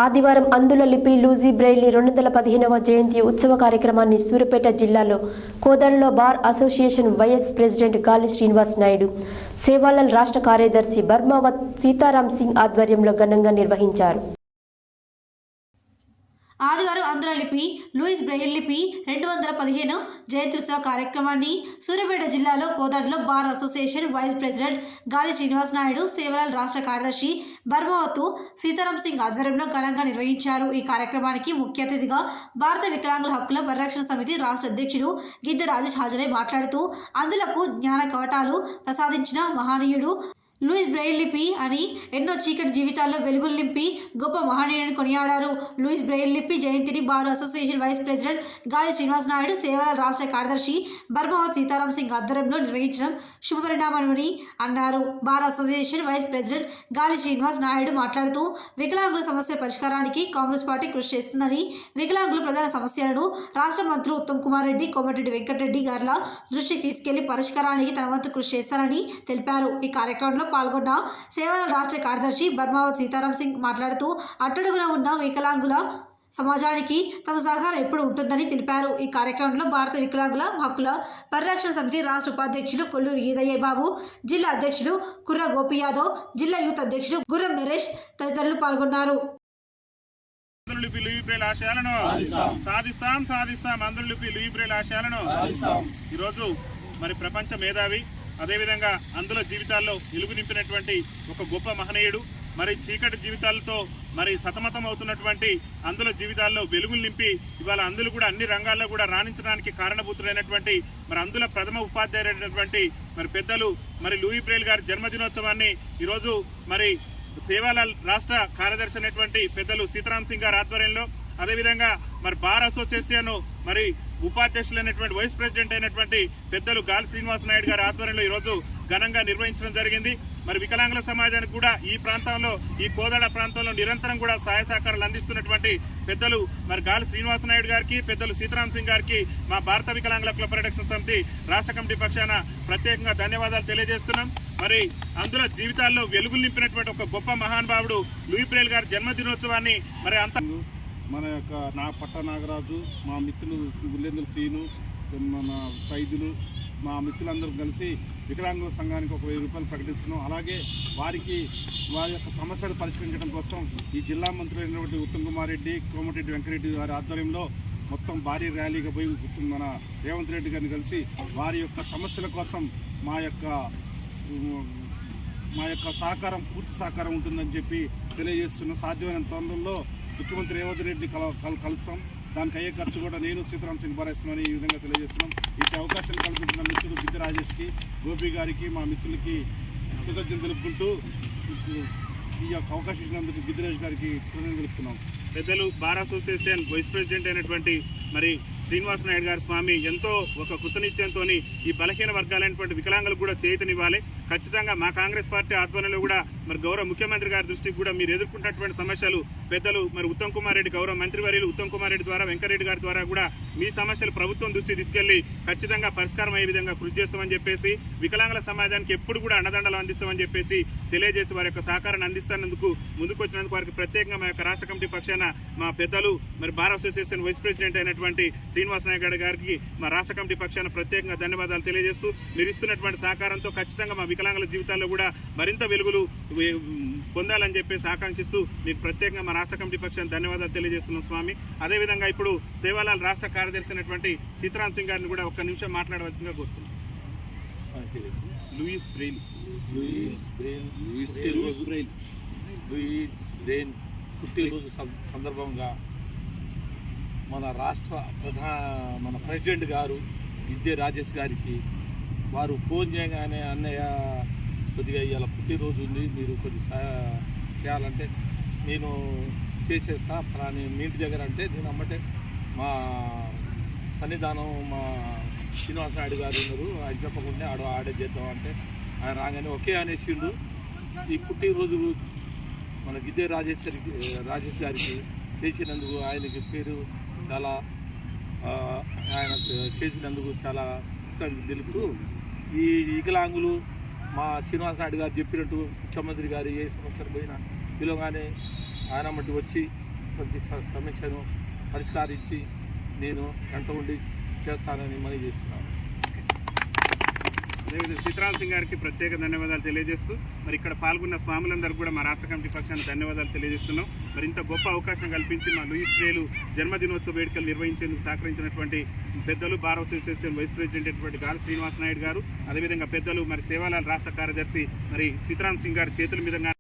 ఆదివారం అందుల లిపి లూజీ బ్రెయిలీ 215వ జయంతి ఉత్సవ కార్యక్రమాన్ని సూర్యాపేట జిల్లాలో కోదాడలో బార్ అసోసియేషన్ వైస్ ప్రెసిడెంట్ గాలి శ్రీనివాస్ నాయుడు, సేవాలాల్ రాష్ట్ర కార్యదర్శి బర్మావత్ సీతారాం సింగ్ ఆధ్వర్యంలో ఘనంగా నిర్వహించారు. ఆదివారం ఆంధ్ర లిపి లూయిస్ బ్రెయిల్ లిపి 215 జయంత్యుత్సవ కార్యక్రమాన్ని సూర్యాపేట జిల్లాలో కోదాడలో బార్ అసోసియేషన్ వైస్ ప్రెసిడెంట్ గాలి శ్రీనివాస్ నాయుడు, సేవలాల్ రాష్ట్ర కార్యదర్శి బర్మావత్ సీతారాం సింగ్ ఆధ్వర్యంలో ఘనంగా నిర్వహించారు. ఈ కార్యక్రమానికి ముఖ్య అతిథిగా భారత వికలాంగుల హక్కుల పరిరక్షణ సమితి రాష్ట్ర అధ్యక్షుడు గిద్దె రాజేష్ హాజరై మాట్లాడుతూ అందులకు జ్ఞాన కవటాలు ప్రసాదించిన మహనీయుడు లూయిస్ బ్రెయిల్ లిపి అని ఎన్నో చీకటి జీవితాల్లో వెలుగులు నింపి గొప్ప మహనీయుడిని కొనియాడారు. లూయిస్ బ్రెయిల్ లిపి జయంతిని బార్ అసోసియేషన్ వైస్ ప్రెసిడెంట్ గాలి శ్రీనివాస్ నాయుడు, సేవలాల్ రాష్ట్ర కార్యదర్శి బర్మావత్ సీతారాం సింగ్ ఆధ్వర్యంలో నిర్వహించడం శుభపరిణామమని అన్నారు. బార్ అసోసియేషన్ వైస్ ప్రెసిడెంట్ గాలి శ్రీనివాస్ నాయుడు మాట్లాడుతూ వికలాంగుల సమస్య పరిష్కారానికి కాంగ్రెస్ పార్టీ కృషి చేస్తుందని, వికలాంగుల ప్రధాన సమస్యలను రాష్ట్ర మంత్రులు ఉత్తమ్ కుమార్ రెడ్డి, కోమటిరెడ్డి వెంకటరెడ్డి గారుల దృష్టికి తీసుకెళ్లి పరిష్కారానికి తన వంతు కృషి చేస్తారని తెలిపారు. ఈ కార్యక్రమంలో పాల్గొన్న సేవలాల్ రాష్ట్ర కార్యదర్శి బర్మావత్ సీతారాం సింగ్ మాట్లాడుతూ అట్టడుగున ఉన్న వికలాంగుల సమాజానికి తమ సహకారం ఎప్పుడు ఉంటుందని తెలిపారు. ఈ కార్యక్రమంలో భారత వికలాంగుల హక్కుల పరిరక్షణ సమితి రాష్ట్ర ఉపాధ్యక్షులు కొల్లూరు ఈదయ్య బాబు, జిల్లా అధ్యక్షుడు కుర్ర గోపి యాదవ్, జిల్లా యూత్ అధ్యక్షుడు గుర్రం నరేష్ తదితరులు పాల్గొన్నారు. ఈరోజు మరి ప్రపంచ మేధావి, అదేవిధంగా అందుల జీవితాల్లో వెలుగు నింపినటువంటి ఒక గొప్ప మహనీయుడు, మరి చీకటి జీవితాలతో మరి సతమతం అవుతున్నటువంటి అందుల జీవితాల్లో వెలుగులు నింపి ఇవాళ అందులు కూడా అన్ని రంగాల్లో కూడా రాణించడానికి కారణభూతులైనటువంటి మరి అందుల ప్రథమ ఉపాధ్యాయుడైనటువంటి మరి పెద్దలు మరి లూయి బ్రెయిల్ గారి జన్మదినోత్సవాన్ని ఈరోజు మరి సేవాలాల్ రాష్ట్ర కార్యదర్శి అయినటువంటి పెద్దలు సీతారాం సింగ్ గారి ఆధ్వర్యంలో, అదేవిధంగా మరి బార్ అసోసియేషన్ మరి ఉపాధ్యక్షులైనటువంటి వైస్ ప్రెసిడెంట్ అయినటువంటి పెద్దలు గాలి శ్రీనివాస్ నాయుడు గారి ఆధ్వర్యంలో ఈరోజు ఘనంగా నిర్వహించడం జరిగింది. మరి వికలాంగుల సమాజానికి కూడా ఈ ప్రాంతంలో, ఈ కోదాడ ప్రాంతంలో నిరంతరం కూడా సహాయ సహకారాలు అందిస్తున్నటువంటి పెద్దలు మరి గాలి శ్రీనివాస నాయుడు గారికి, పెద్దలు సీతారాం సింగ్ గారికి మా భారత వికలాంగుల హక్కుల పరిరక్షణ సమితి రాష్ట్ర కమిటీ పక్షాన ప్రత్యేకంగా ధన్యవాదాలు తెలియజేస్తున్నాం. మరి అందులో జీవితాల్లో వెలుగులు నింపినటువంటి ఒక గొప్ప మహానుభావుడు లూయి బ్రెయిల్ గారి జన్మదినోత్సవాన్ని మరి అంత మన యొక్క పట్ట నాగరాజు, మా మిత్రులు గుల్లెందుల సీను, మన సైదులు, మా మిత్రులందరూ కలిసి వికలాంగుల సంఘానికి ఒక 1000 రూపాయలు ప్రకటిస్తున్నాం. అలాగే వారి యొక్క సమస్యలు పరిష్కరించడం కోసం ఈ జిల్లా మంత్రులైనటువంటి ఉత్తమ్ కుమార్ రెడ్డి, కోమటిరెడ్డి వెంకటరెడ్డి గారి ఆధ్వర్యంలో మొత్తం భారీ ర్యాలీగా పోయి మన రేవంత్ రెడ్డి గారిని కలిసి వారి యొక్క సమస్యల కోసం మా యొక్క సహకారం, పూర్తి సహకారం ఉంటుందని చెప్పి తెలియజేస్తున్న సాధ్యమైన తరుణంలో ముఖ్యమంత్రి రేవంత్ రెడ్డి కలుస్తాం. దానికి అయ్యే ఖర్చు కూడా నేను సీతారాం సింగ్ భరిస్తున్నాను ఈ విధంగా తెలియజేస్తున్నాం. ఈ అవకాశాలు కల్పించిన మిత్రులు గిద్దె రాజేష్కి, గోపి గారికి, మా మిత్రులకి కృతజ్ఞతలు తెలుపుకుంటూ ఈ యొక్క అవకాశం ఇచ్చినందుకు గిద్దె రాజు గారికి కృతజ్ఞతలు తెలుపుతున్నాం. పెద్దలు బార్ అసోసియేషన్ వైస్ ప్రెసిడెంట్ అయినటువంటి మరి శ్రీనివాస నాయుడు గారి స్వామి ఎంతో ఒక కృతనిశ్చయంతో ఈ బలహీన వర్గాలైనటువంటి వికలాంగులకు కూడా చేయూతనివ్వాలి. ఖచ్చితంగా మా కాంగ్రెస్ పార్టీ ఆధ్వర్యంలో కూడా మరి గౌరవ ముఖ్యమంత్రి గారి దృష్టికి కూడా మీరు ఎదుర్కొంటున్నటువంటి సమస్యలు పెద్దలు మరి ఉత్తమ్ కుమార్ రెడ్డి, గౌరవ మంత్రివర్యులు ఉత్తమ్ కుమార్ రెడ్డి ద్వారా, వెంకటరెడ్డి గారి ద్వారా కూడా మీ సమస్యలు ప్రభుత్వం దృష్టికి తీసుకెళ్లి ఖచ్చితంగా పరిష్కారం అయ్యే విధంగా కృషి చేస్తామని చెప్పేసి, వికలాంగుల సమాజానికి ఎప్పుడు కూడా అండదండలు అందిస్తామని చెప్పేసి తెలియజేసి వారి యొక్క సహకారాన్ని అందిస్తున్నందుకు ముందుకు వచ్చినందుకు వారికి ప్రత్యేకంగా మా యొక్క రాష్ట్ర కమిటీ పక్షాన మా పెద్దలు మరి బార్ అసోసియేషన్ వైస్ ప్రెసిడెంట్ అయినటువంటి శ్రీనివాస నాయుడు గారికి మా రాష్ట్ర కమిటీ పక్షాన ప్రత్యేకంగా ధన్యవాదాలు తెలియజేస్తూ, మీరు ఇస్తున్నటువంటి సహకారంతో ఖచ్చితంగా మా వికలాంగుల జీవితాల్లో కూడా మరింత వెలుగులు పొందాలని చెప్పేసి ఆకాంక్షిస్తూ మీకు ప్రత్యేకంగా మా రాష్ట్ర కమిటీ పక్షాన ధన్యవాదాలు తెలియజేస్తున్నాం స్వామి. అదేవిధంగా ఇప్పుడు సేవాలాల్ రాష్ట్ర కార్యదర్శి అయినటువంటి సీతారాం సింగ్ గారిని కూడా ఒక్క నిమిషం మాట్లాడవలసిందిగా కోరుతున్నాం. లూయిస్ బ్రెయిల్ పుట్టినరోజు సందర్భంగా మన ప్రెసిడెంట్ గారు గిద్దె రాజేష్ గారికి వారు ఫోన్ చేయగానే, అన్నయ్య కొద్దిగా ఇవాళ పుట్టినరోజు ఉంది, మీరు కొద్దిగా చేయాలంటే నేను చేసేస్తా ఫలాని మీ ఇంటి దగ్గర అంటే, నేను అమ్మటే మా సన్నిధానం మా శ్రీనివాస నాయుడు గారు ఉన్నారు, ఆయన చెప్పకుండా ఆడే చేద్దాం అంటే ఆయన రాగానే ఓకే అనేసిండు. ఈ పుట్టినరోజు మన గిద్దె రాజేష్ గారికి చేసినందుకు ఆయనకి పేరు చాలా ఆయన చేసినందుకు చాలా తెలుపుతూ, ఈ వికలాంగులు మా శ్రీనివాస నాయుడు గారు చెప్పినట్టు ముఖ్యమంత్రి గారు ఏ సంవత్సరం పోయినా పిలవగానే ఆయన మట్టి వచ్చి ప్రతి సమస్యను పరిష్కరించి నేను వెంట ఉండి చేస్తానని మనవి చేస్తున్నాను. అదేవిధంగా సీతారాం సింగ్ గారికి ప్రత్యేక ధన్యవాదాలు తెలియజేస్తూ మరి ఇక్కడ పాల్గొన్న స్వాములందరికీ కూడా మా రాష్ట్ర కమిటీ పక్షాన ధన్యవాదాలు తెలియజేస్తున్నాం. మరి ఇంత గొప్ప అవకాశం కల్పించి మా లూయిస్ బ్రెయిల్ జన్మదినోత్సవ వేడుకలు నిర్వహించేందుకు సహకరించినటువంటి పెద్దలు బార్ అసోసియేషన్ వైస్ ప్రెసిడెంట్ అయినటువంటి గాలి శ్రీనివాస్ నాయుడు గారు, అదేవిధంగా పెద్దలు మరి సేవాలాల్ రాష్ట్ర కార్యదర్శి మరి సీతారాం సింగ్ గారి చేతుల మీదుగా